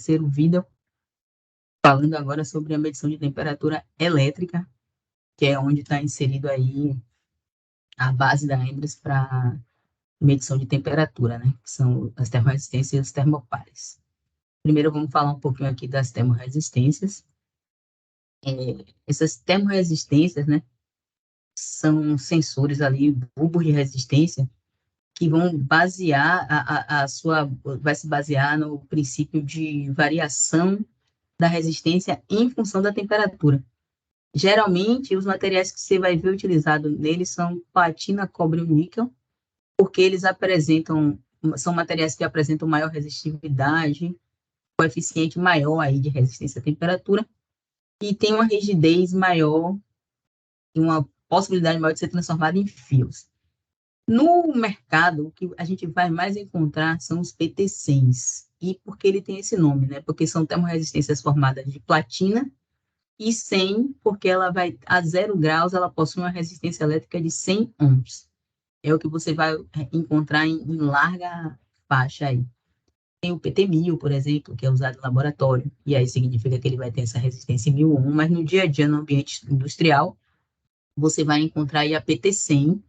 terceiro vídeo, falando agora sobre a medição de temperatura elétrica, que é onde está inserido aí a base da Embras para medição de temperatura, né? Que são as termoresistências e os termopares. Primeiro, vamos falar um pouquinho aqui das termoresistências. Essas termoresistências, né, são sensores ali, bulbos de resistência, que vão basear vai se basear no princípio de variação da resistência em função da temperatura. Geralmente, os materiais que você vai ver utilizado neles são platina, cobre e níquel, porque eles são materiais que apresentam maior resistividade, coeficiente maior aí de resistência à temperatura, e tem uma rigidez maior e uma possibilidade maior de ser transformado em fios. No mercado, o que a gente vai mais encontrar são os PT100s. E por que ele tem esse nome, né? Porque são termoresistências formadas de platina e 100, porque ela vai a 0 graus, ela possui uma resistência elétrica de 100 ohms. É o que você vai encontrar em larga faixa aí. Tem o PT1000, por exemplo, que é usado em laboratório, e aí significa que ele vai ter essa resistência em 1000 ohms, mas no dia a dia, no ambiente industrial, você vai encontrar aí a PT100,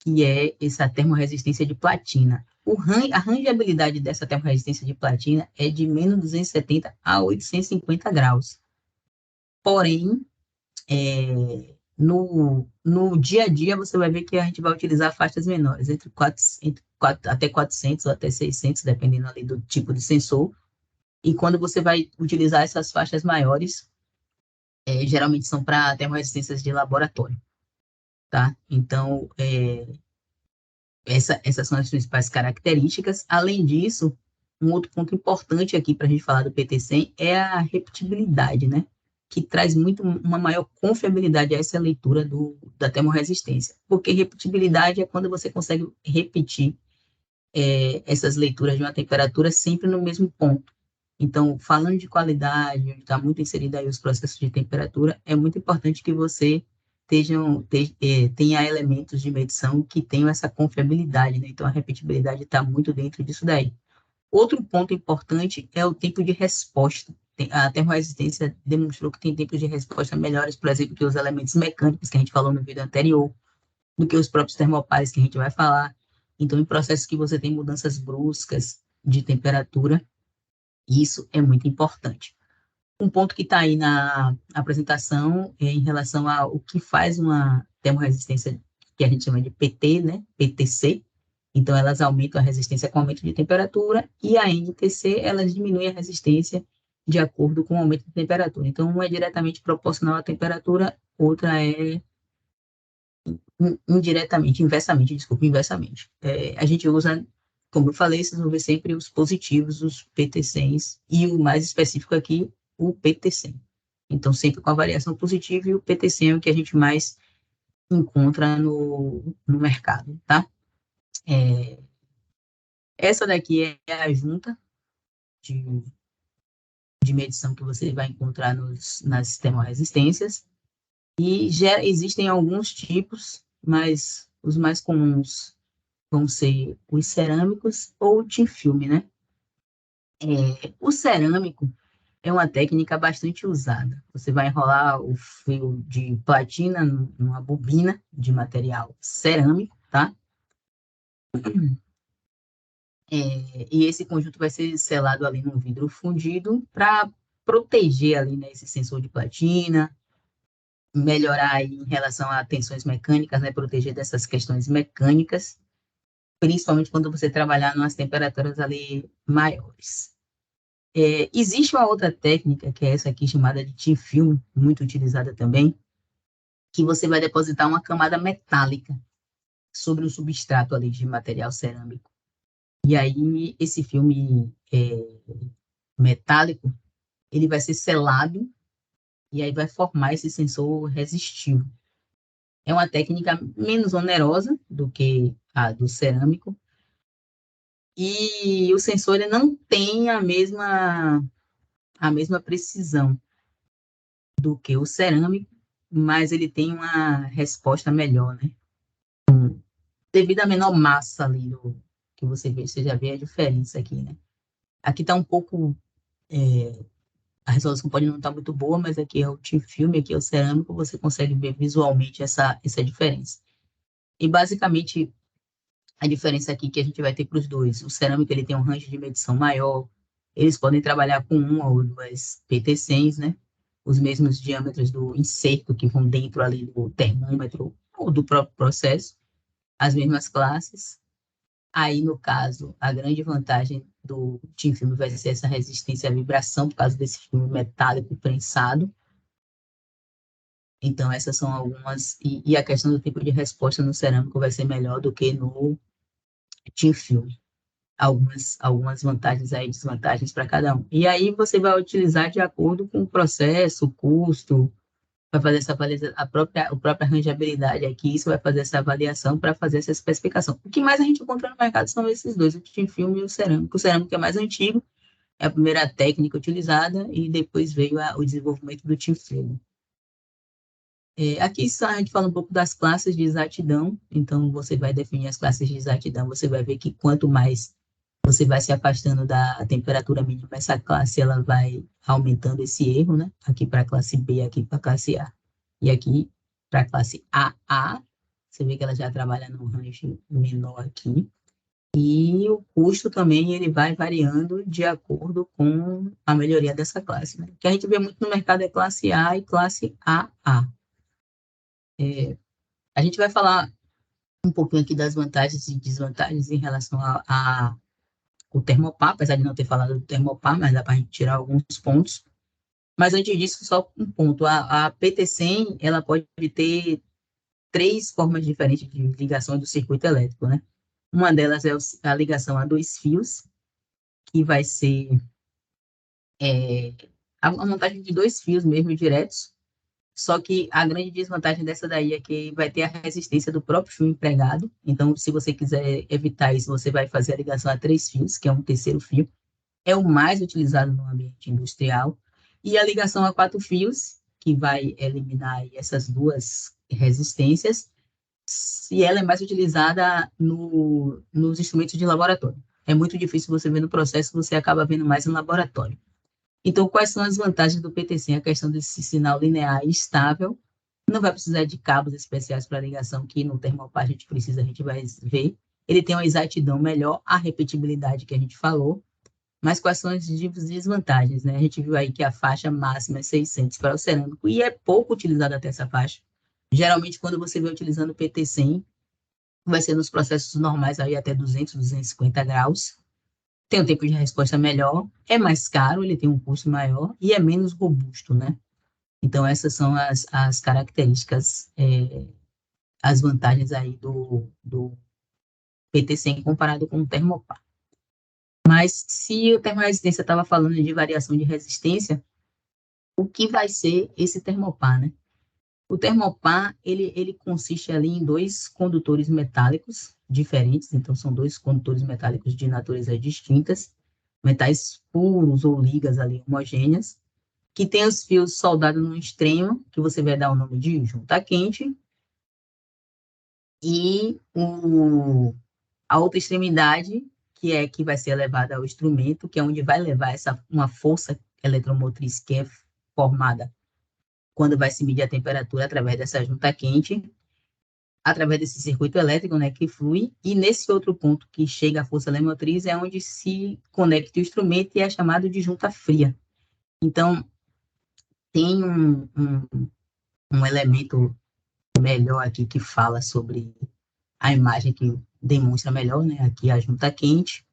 que é essa termorresistência de platina. A rangeabilidade dessa termorresistência de platina é de menos 270 a 850 graus. Porém, no dia a dia, você vai ver que a gente vai utilizar faixas menores, até 400 ou até 600, dependendo ali do tipo de sensor. E quando você vai utilizar essas faixas maiores, geralmente são para termorresistências de laboratório, tá? Então, essas são as principais características. Além disso, um outro ponto importante aqui para a gente falar do PT100 é a repetibilidade, né? Que traz uma maior confiabilidade a essa leitura da termorresistência. Porque repetibilidade é quando você consegue repetir essas leituras de uma temperatura sempre no mesmo ponto. Então, falando de qualidade, onde está muito inserido aí os processos de temperatura, é muito importante que você tenha elementos de medição que tenham essa confiabilidade, né? Então, a repetibilidade está muito dentro disso daí. Outro ponto importante é o tempo de resposta. A termoresistência demonstrou que tem tempos de resposta melhores, por exemplo, que os elementos mecânicos que a gente falou no vídeo anterior, do que os próprios termopares que a gente vai falar. Então, em processos que você tem mudanças bruscas de temperatura, isso é muito importante. Um ponto que está aí na apresentação é em relação ao que faz uma termorresistência, que a gente chama de PT, né? PTC. Então, elas aumentam a resistência com o aumento de temperatura, e a NTC, elas diminuem a resistência de acordo com o aumento de temperatura. Então, uma é diretamente proporcional à temperatura, outra é inversamente. A gente usa, como eu falei, vocês vão ver sempre os positivos, os PT100s, e o mais específico aqui, o PT100. Então, sempre com a variação positiva, e o PT100 é o que a gente mais encontra no mercado, tá? Essa daqui é a junta de, de medição que você vai encontrar nas termorresistências, e já existem alguns tipos, mas os mais comuns vão ser os cerâmicos ou o tin filme, né? O cerâmico é uma técnica bastante usada. Você vai enrolar o fio de platina numa bobina de material cerâmico, tá? E esse conjunto vai ser selado ali num vidro fundido para proteger ali, né, esse sensor de platina, melhorar aí em relação a tensões mecânicas, né, proteger dessas questões mecânicas, principalmente quando você trabalhar nas temperaturas ali maiores. Existe uma outra técnica, que é essa aqui, chamada de tin film, muito utilizada também, que você vai depositar uma camada metálica sobre o substrato ali de material cerâmico. E aí, esse filme metálico, ele vai ser selado, e aí vai formar esse sensor resistivo. É uma técnica menos onerosa do que a do cerâmico, e o sensor ele não tem a mesma precisão do que o cerâmico, mas ele tem uma resposta melhor, né? Devido à menor massa ali que você vê, você já vê a diferença aqui, né? Aqui está um pouco A resolução pode não estar muito boa, mas aqui é o thin film, aqui é o cerâmico, você consegue ver visualmente essa diferença. E basicamente a diferença aqui que a gente vai ter para os dois, o cerâmico ele tem um range de medição maior, eles podem trabalhar com uma ou duas PT100s, né? Os mesmos diâmetros do inserto que vão dentro ali do termômetro ou do próprio processo, as mesmas classes. Aí, no caso, a grande vantagem do thin film vai ser essa resistência à vibração, por causa desse filme metálico prensado. Então, essas são algumas. E a questão do tempo de resposta no cerâmico vai ser melhor do que no thin film. Algumas vantagens aí, desvantagens para cada um. E aí você vai utilizar de acordo com o processo, o custo, vai fazer essa avaliação, a própria arranjabilidade aqui, isso vai fazer essa avaliação para fazer essa especificação. O que mais a gente encontra no mercado são esses dois, o thin film e o cerâmico. O cerâmico é mais antigo, é a primeira técnica utilizada, e depois veio o desenvolvimento do thin film. Aqui só a gente fala um pouco das classes de exatidão, então você vai definir as classes de exatidão, você vai ver que quanto mais você vai se afastando da temperatura mínima, essa classe ela vai aumentando esse erro, né? Aqui para a classe B, aqui para a classe A. E aqui para a classe AA, você vê que ela já trabalha no range menor aqui. E o custo também ele vai variando de acordo com a melhoria dessa classe, né? O que a gente vê muito no mercado é classe A e classe AA. A gente vai falar um pouquinho aqui das vantagens e desvantagens em relação a o Termopar, apesar de não ter falado do Termopar, mas dá para a gente tirar alguns pontos. Mas antes disso, só um ponto. A PT100, ela pode ter três formas diferentes de ligação do circuito elétrico, né? Uma delas é a ligação a dois fios, que vai ser a montagem de dois fios mesmo diretos. Só que a grande desvantagem dessa daí é que vai ter a resistência do próprio fio empregado. Então, se você quiser evitar isso, você vai fazer a ligação a três fios, que é um terceiro fio. É o mais utilizado no ambiente industrial. E a ligação a quatro fios, que vai eliminar aí essas duas resistências, e ela é mais utilizada nos instrumentos de laboratório. É muito difícil você ver no processo, você acaba vendo mais em laboratório. Então, quais são as vantagens do PTC? A questão desse sinal linear e estável, não vai precisar de cabos especiais para ligação, que no Termopar a gente precisa, a gente vai ver. Ele tem uma exatidão melhor, a repetibilidade que a gente falou, mas quais são as desvantagens, né? A gente viu aí que a faixa máxima é 600 para o cerâmico e é pouco utilizada até essa faixa. Geralmente, quando você vê utilizando o PT100, vai ser nos processos normais aí até 200, 250 graus. Tem um tempo de resposta melhor, é mais caro, ele tem um custo maior e é menos robusto, né? Então, essas são as características, as vantagens aí do PT100 comparado com o Termopar. Mas se o termoresistência estava falando de variação de resistência, o que vai ser esse termopar, né? O termopar, ele consiste ali em dois condutores metálicos diferentes, então são dois condutores metálicos de natureza distintas, metais puros ou ligas ali homogêneas, que tem os fios soldados no extremo, que você vai dar o nome de junta quente, e a outra extremidade, que é que vai ser elevada ao instrumento, que é onde vai levar uma força eletromotriz que é formada quando vai se medir a temperatura através dessa junta quente, através desse circuito elétrico, né, que flui, e nesse outro ponto que chega a força eletromotriz é onde se conecta o instrumento e é chamado de junta fria. Então, tem um elemento melhor aqui que fala sobre a imagem que demonstra melhor, né, aqui a junta quente,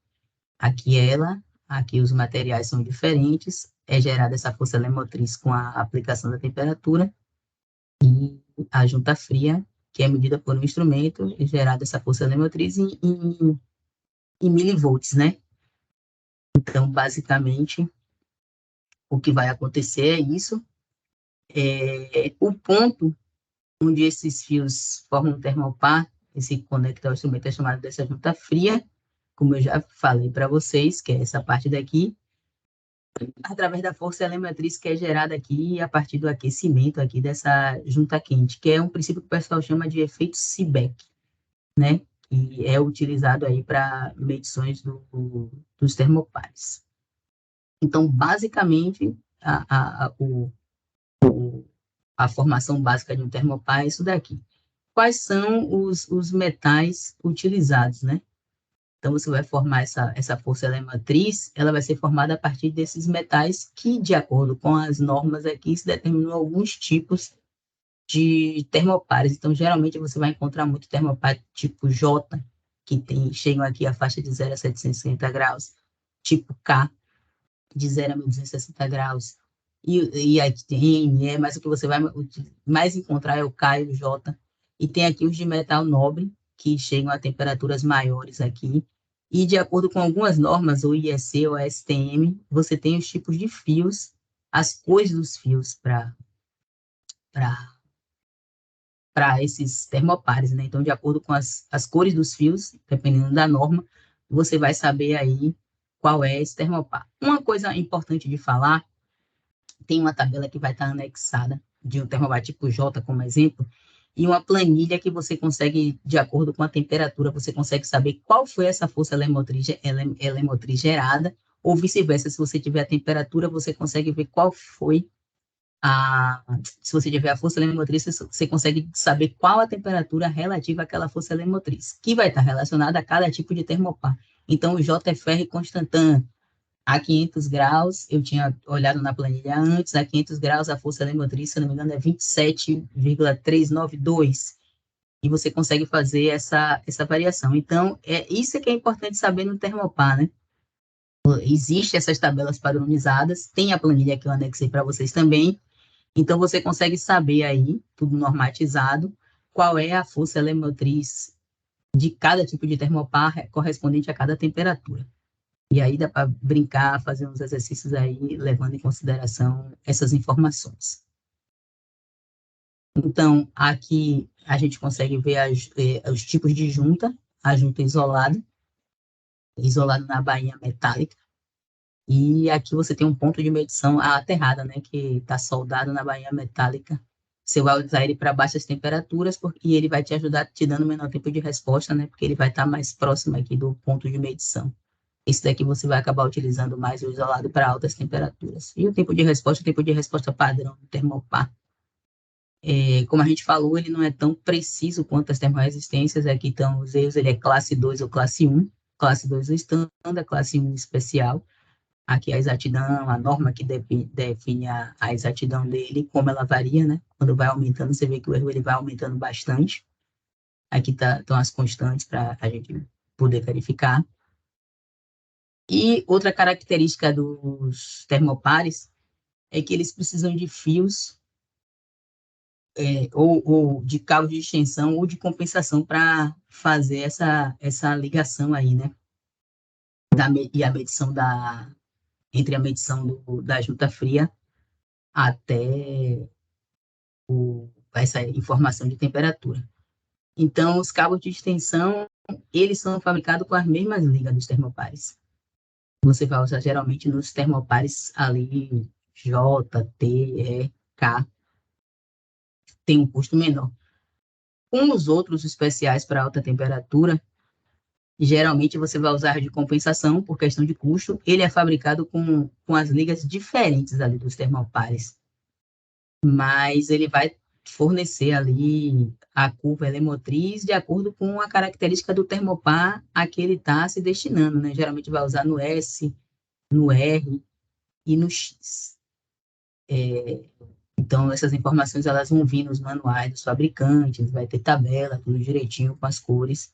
aqui ela, aqui os materiais são diferentes, é gerada essa força eletromotriz com a aplicação da temperatura, e a junta fria, que é medida por um instrumento, é gerada essa força eletromotriz em milivolts, né? Então, basicamente, o que vai acontecer é isso. O ponto onde esses fios formam um termopar, esse conecta ao instrumento é chamado dessa junta fria, como eu já falei para vocês, que é essa parte daqui, através da força eletromotriz que é gerada aqui a partir do aquecimento aqui dessa junta quente, que é um princípio que o pessoal chama de efeito Seebeck, né? E é utilizado aí para medições dos termopares. Então, basicamente, a formação básica de um termopar é isso daqui. Quais são os metais utilizados, né? Então, você vai formar essa força elemotriz, ela vai ser formada a partir desses metais que, de acordo com as normas aqui, se determinam alguns tipos de termopares. Então, geralmente, você vai encontrar muito termopar tipo J, que chegam aqui a faixa de 0 a 760 graus, tipo K, de 0 a 1260 graus, e aí tem N, mas o que você vai mais encontrar é o K e o J. E tem aqui os de metal nobre, que chegam a temperaturas maiores aqui. E de acordo com algumas normas, o IEC ou a STM, você tem os tipos de fios, as cores dos fios para esses termopares, né? Então, de acordo com as cores dos fios, dependendo da norma, você vai saber aí qual é esse termopar. Uma coisa importante de falar, tem uma tabela que vai estar anexada de um termopar tipo J, como exemplo, e uma planilha que você consegue, de acordo com a temperatura, você consegue saber qual foi essa força elemotriz gerada, ou vice-versa, se você tiver a temperatura, você consegue ver qual foi se você tiver a força elemotriz, você consegue saber qual a temperatura relativa àquela força elemotriz, que vai estar relacionada a cada tipo de termopar. Então, o JFR Constantan, a 500 graus, eu tinha olhado na planilha antes, a 500 graus a força elemotriz, se não me engano, é 27,392, e você consegue fazer essa variação. Então, isso que é importante saber no termopar, né? Existem essas tabelas padronizadas, tem a planilha que eu anexei para vocês também, então, você consegue saber aí, tudo normatizado, qual é a força elemotriz de cada tipo de termopar correspondente a cada temperatura. E aí dá para brincar, fazer uns exercícios aí, levando em consideração essas informações. Então, aqui a gente consegue ver os tipos de junta, a junta isolado na bainha metálica, e aqui você tem um ponto de medição, a aterrada, né, que está soldado na bainha metálica. Você vai usar ele para baixas temperaturas e ele vai te ajudar te dando menor tempo de resposta, né, porque ele vai estar mais próximo aqui do ponto de medição. Esse daqui você vai acabar utilizando mais o isolado para altas temperaturas. E o tempo de resposta padrão do termopar. Como a gente falou, ele não é tão preciso quanto as termoresistências. Aqui estão os erros, ele é classe 2 ou classe 1. Classe 2 o estándar, classe 1 especial. Aqui a exatidão, a norma que define a exatidão dele, como ela varia, né? Quando vai aumentando, você vê que o erro ele vai aumentando bastante. Aqui estão as constantes para a gente poder verificar. E outra característica dos termopares é que eles precisam de fios ou de cabo de extensão ou de compensação para fazer essa ligação aí, né? E a medição entre a medição da junta fria até essa informação de temperatura. Então, os cabos de extensão, eles são fabricados com as mesmas ligas dos termopares. Você vai usar geralmente nos termopares ali J, T, E, K, tem um custo menor. Com os outros especiais para alta temperatura, geralmente você vai usar de compensação por questão de custo. Ele é fabricado com as ligas diferentes ali dos termopares, mas ele vai fornecer ali a curva elemotriz de acordo com a característica do termopar a que ele está se destinando, né? Geralmente vai usar no S, no R e no X. Então, essas informações elas vão vir nos manuais dos fabricantes, vai ter tabela, tudo direitinho com as cores,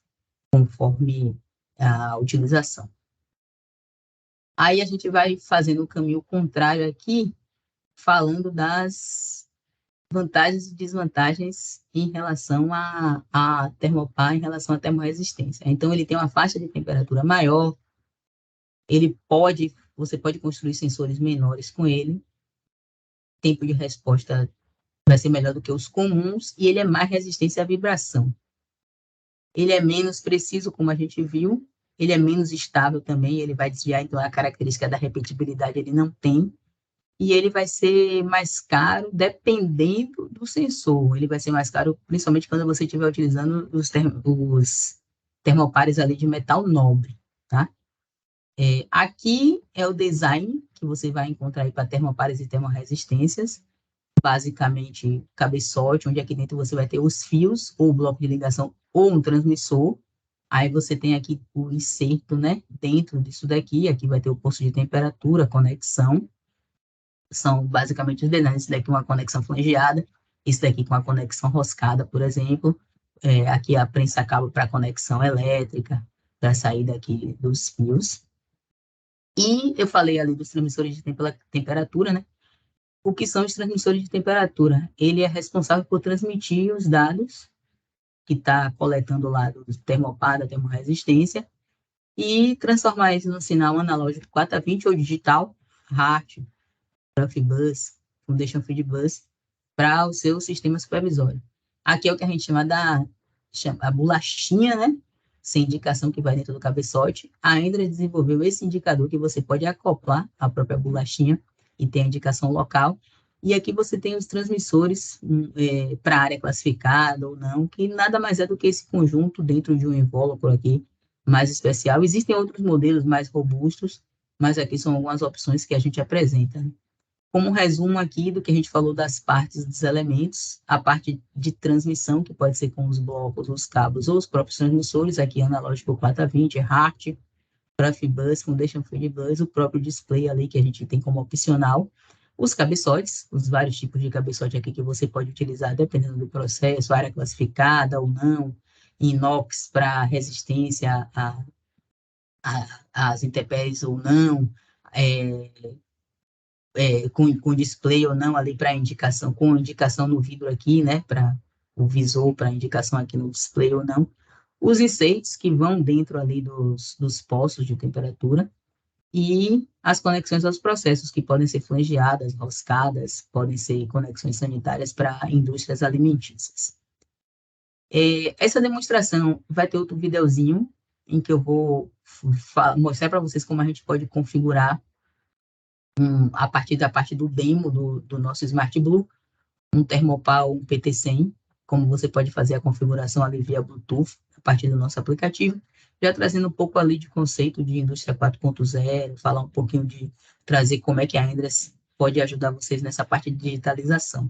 conforme a utilização. Aí a gente vai fazendo o caminho contrário aqui, falando das vantagens e desvantagens em relação a termopar, em relação à termorresistência. Então, ele tem uma faixa de temperatura maior, você pode construir sensores menores com ele, tempo de resposta vai ser melhor do que os comuns, e ele é mais resistente à vibração. Ele é menos preciso, como a gente viu, ele é menos estável também, ele vai desviar, então a característica da repetibilidade ele não tem, e ele vai ser mais caro dependendo do sensor. Ele vai ser mais caro, principalmente quando você estiver utilizando os termopares ali de metal nobre, tá? Aqui é o design que você vai encontrar aí para termopares e termorresistências, basicamente cabeçote, onde aqui dentro você vai ter os fios, ou o bloco de ligação, ou um transmissor. Aí você tem aqui o inserto, né? Dentro disso daqui, aqui vai ter o posto de temperatura, conexão. São basicamente os designs. Esse daqui uma conexão flangeada, esse daqui com a conexão roscada, por exemplo. Aqui a prensa cabo para conexão elétrica, para saída aqui dos fios. E eu falei ali dos transmissores de temperatura, né? O que são os transmissores de temperatura? Ele é responsável por transmitir os dados que está coletando lá do termopar, da termorresistência, e transformar isso num sinal analógico 4 a 20 ou digital, RART, Profibus, Foundation Feed Bus, para o seu sistema supervisório. Aqui é o que a gente chama a bolachinha, né? Sem indicação que vai dentro do cabeçote. A Endra desenvolveu esse indicador que você pode acoplar à própria bolachinha e tem a indicação local. E aqui você tem os transmissores para área classificada ou não, que nada mais é do que esse conjunto dentro de um invólucro aqui mais especial. Existem outros modelos mais robustos, mas aqui são algumas opções que a gente apresenta, né? Como um resumo aqui do que a gente falou das partes dos elementos, a parte de transmissão, que pode ser com os blocos, os cabos ou os próprios transmissores, aqui analógico 4 a 20, RART, Profibus, Foundation Feed Bus, o próprio display ali que a gente tem como opcional, os cabeçotes, os vários tipos de cabeçote aqui que você pode utilizar dependendo do processo, área classificada ou não, inox para resistência às intempéries ou não, com display ou não ali para indicação, com indicação no vidro aqui, né, para o visor, para indicação aqui no display ou não. Os inceitos que vão dentro ali dos postos de temperatura e as conexões aos processos que podem ser flangeadas, roscadas, podem ser conexões sanitárias para indústrias alimentícias. Essa demonstração vai ter outro videozinho em que eu vou mostrar para vocês como a gente pode configurar a partir da parte do demo do nosso Smart Blue, um Thermopar ou um PT100, como você pode fazer a configuração ali via Bluetooth, a partir do nosso aplicativo, já trazendo um pouco ali de conceito de indústria 4.0, falar um pouquinho de trazer como é que a Endress pode ajudar vocês nessa parte de digitalização.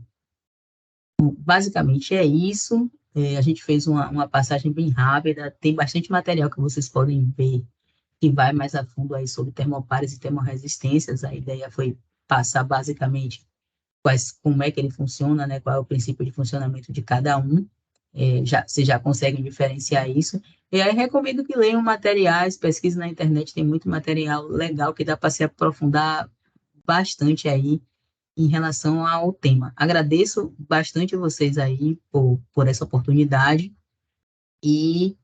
Bom, basicamente é isso. A gente fez uma passagem bem rápida, tem bastante material que vocês podem ver que vai mais a fundo aí sobre termopares e termorresistências. A ideia foi passar basicamente como é que ele funciona, né, qual é o princípio de funcionamento de cada um. Vocês já conseguem diferenciar isso. E aí recomendo que leiam materiais, pesquisem na internet, tem muito material legal que dá para se aprofundar bastante aí em relação ao tema. Agradeço bastante vocês aí por essa oportunidade e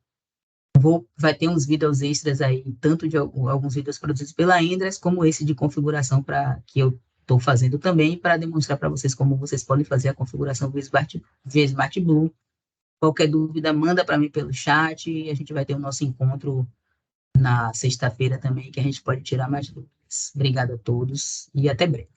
vai ter uns vídeos extras aí, tanto de alguns vídeos produzidos pela Endress, como esse de configuração que eu estou fazendo também, para demonstrar para vocês como vocês podem fazer a configuração via Smart Blue. Qualquer dúvida, manda para mim pelo chat e a gente vai ter o nosso encontro na sexta-feira também, que a gente pode tirar mais dúvidas. Obrigado a todos e até breve.